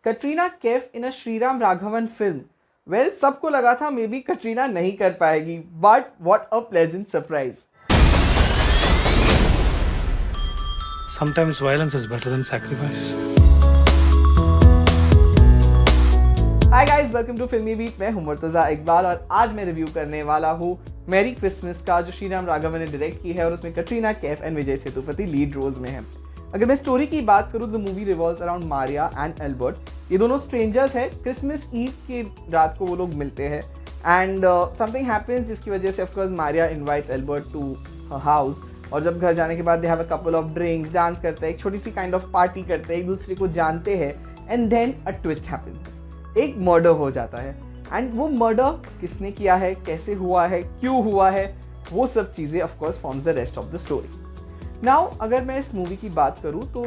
Katrina Kaif in a Sriram Raghavan film. Well, सबको लगा था मे बी कटरीना नहीं कर पाएगी, but what a pleasant surprise. Sometimes violence is better than sacrifice. Hi guys, welcome to Filmi Beat. मैं हूं मुर्तज़ा इकबाल और आज मैं रिव्यू करने वाला हूं मैरी क्रिसमस का, जो श्रीराम राघवन ने डायरेक्ट की है और उसमें Katrina Kaif and Vijay Sethupathi lead roles में हैं। अगर मैं स्टोरी की बात करूं, the movie revolves around Maria and Albert. ये दोनों स्ट्रेंजर्स हैं। क्रिसमस ईव की रात को वो लोग मिलते हैं एंड समथिंग हैपेंस जिसकी वजह से of course Maria invites Albert to her house. और जब घर जाने के बाद they have a couple of drinks, dance करते हैं, एक छोटी सी काइंड ऑफ पार्टी करते हैं, एक दूसरे को जानते हैं and then a twist happen. एक मर्डर हो जाता है एंड वो मर्डर किसने किया है, कैसे हुआ है, क्यों हुआ है, वो सब चीज़ें of course forms the rest of the story. Now अगर मैं इस मूवी की बात करूँ तो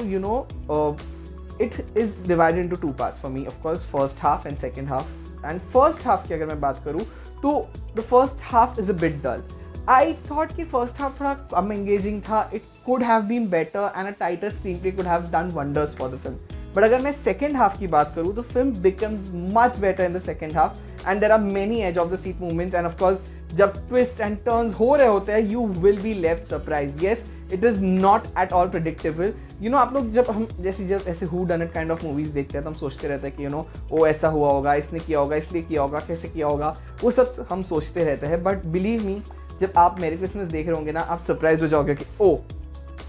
it is divided into two parts for me, of course first half and second half. And first half की अगर मैं बात करूँ तो the first half is a bit dull. I thought कि फर्स्ट हाफ थोड़ा कम एंगेजिंग था। It could have been better and a tighter screen play could have done wonders for the film. But अगर मैं सेकेंड हाफ की बात करूँ तो film becomes much better in the second half and there are many edge of the seat moments and of course जब twist and turns हो रहे होते हैं you will be left surprise. Yes, it is not at all predictable. आप लोग जब ऐसे whodunit kind of movies देखते हैं तो हम सोचते रहते हैं कि ओ ऐसा हुआ होगा, इसने किया होगा, इसलिए किया होगा, कैसे किया होगा, वो सब हम सोचते रहते हैं। बट बिलीव मी, जब आप मैरी क्रिसमस देख रहे होंगे ना, आप सरप्राइज हो जाओगे कि ओ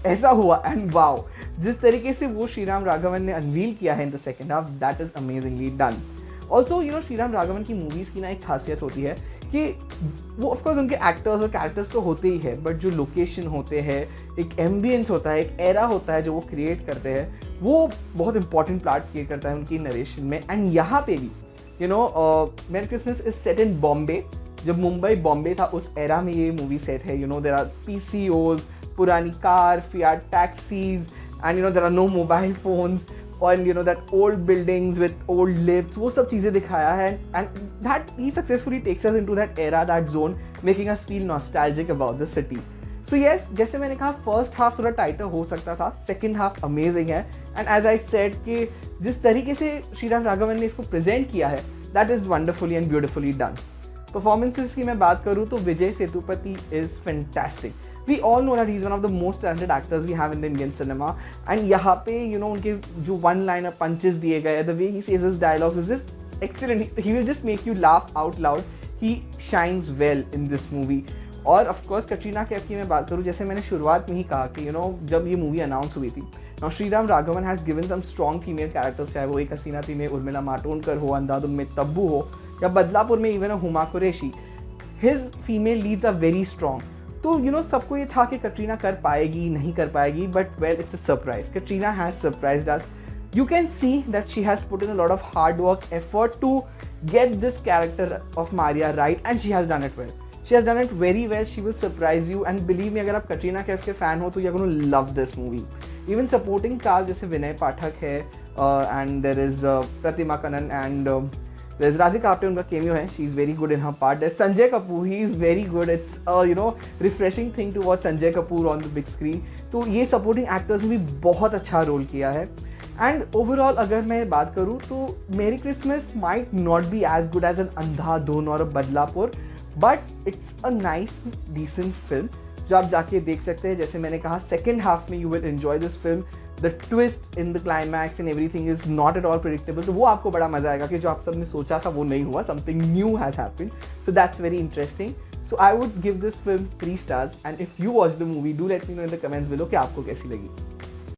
ऐसा हुआ। एंड वाओ, जिस तरीके से वो श्रीराम राघवन ने अनवील किया है इन the second half, that is amazingly done. Also Shriram Raghavan की मूवीज़ की ना एक खासियत होती है कि वो ऑफकोर्स उनके एक्टर्स और कैरेक्टर्स तो होते ही है, बट जो लोकेशन होते हैं, एक एम्बियंस होता है, एक एरा होता है जो वो क्रिएट करते हैं, वो बहुत इंपॉर्टेंट पार्ट क्रिएट करता है उनकी नरेशन में। एंड यहाँ पे भी Merry Christmas is set in Bombay. जब मुंबई बॉम्बे था उस एरा में ये मूवी सेट है। देयर आर PCOs, पुरानी car, Fiat taxis and there are no mobile phones और that old buildings with old lifts, वो सब चीज़ें दिखाया है and that he successfully takes us into that era, that zone, making us feel nostalgic about the city. So yes, जैसे मैंने कहा first half थोड़ा टाइटर हो सकता था, सेकेंड हाफ अमेजिंग है एंड एज आई सेड कि जिस तरीके से श्रीराम राघवन ने इसको प्रेजेंट किया है that is wonderfully and beautifully done. Performances की मैं बात करूँ तो Vijay Sethupathi is fantastic. We all know that he is one of the most talented actors we have in the Indian cinema and यहाँ पे उनके जो वन लाइनर पंचेस दिए गए, the way he says his dialogues is just excellent. He will just make you laugh out loud. He shines well in this movie. और of course Katrina Kaif की मैं बात करूँ, जैसे मैंने शुरुआत में ही कहा कि जब ये मूवी अनाउंस हुई थी, now Sriram Raghavan has given some strong female characters, चाहे वो एक हसीना थी में उर्मिला मातोंडकर हो, अंधाधुन में तब्बू हो, या बदलापुर में even Huma Qureshi. His female leads are very strong. तो सबको ये था कि कटरीना कर पाएगी, नहीं कर पाएगी, but well it's a surprise. Katrina has surprised us. You can see that she has put in a lot of hard work, effort to get this character of Maria right, and she has done it well. She has done it very well. She will surprise you, and believe me, अगर आप कटरीना कैफ के fan हो तो you're going to love this movie. Even supporting cast जैसे विनय पाठक है and there is Pratima Kannan and there's Radhika Apte, उनका cameo है. She is very good in her part. There's Sanjay Kapoor. He is very good. It's refreshing thing to watch Sanjay Kapoor on the big screen. तो ये supporting actors ने भी बहुत अच्छा role किया है। एंड ओवरऑल अगर मैं बात करूँ तो Merry Christmas might not be as good as an Andhadhun और Badlapur, but it's a nice decent film जो आप जाके देख सकते हैं। जैसे मैंने कहा सेकेंड हाफ में you will enjoy this film. The twist in the climax and everything is not at all predictable, तो वो आपको बड़ा मजा आएगा कि जो आप सबने सोचा था वो नहीं हुआ, something new has happened. So that's very interesting. So I would give this film 3 stars and if you watch the movie do let me know in the comments below कि आपको कैसी लगी।